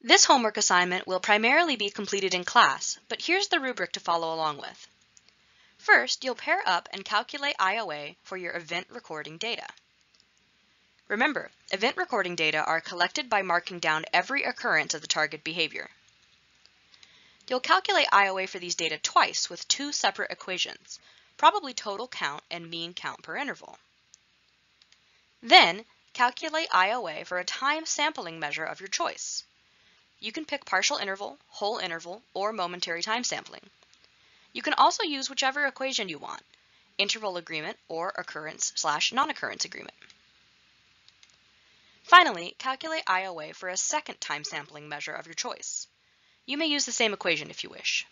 This homework assignment will primarily be completed in class, but here's the rubric to follow along with. First, you'll pair up and calculate IOA for your event recording data. Remember, event recording data are collected by marking down every occurrence of the target behavior. You'll calculate IOA for these data twice with two separate equations, probably total count and mean count per interval. Then, calculate IOA for a time sampling measure of your choice. You can pick partial interval, whole interval, or momentary time sampling. You can also use whichever equation you want, interval agreement or occurrence/non-occurrence agreement. Finally, calculate IOA for a second time sampling measure of your choice. You may use the same equation if you wish.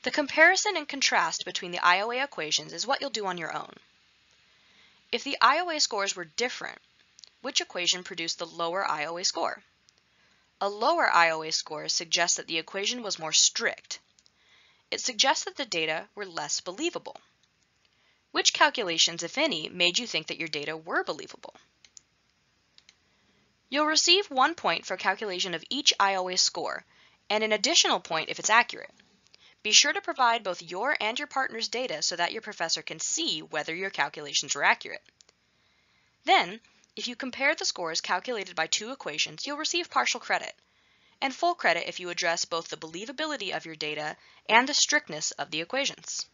The comparison and contrast between the IOA equations is what you'll do on your own. If the IOA scores were different, which equation produced the lower IOA score? A lower IOA score suggests that the equation was more strict. It suggests that the data were less believable. Which calculations, if any, made you think that your data were believable? You'll receive 1 point for calculation of each IOA score, and an additional point if it's accurate. Be sure to provide both your and your partner's data so that your professor can see whether your calculations were accurate. Then, if you compare the scores calculated by two equations, you'll receive partial credit, and full credit if you address both the believability of your data and the strictness of the equations.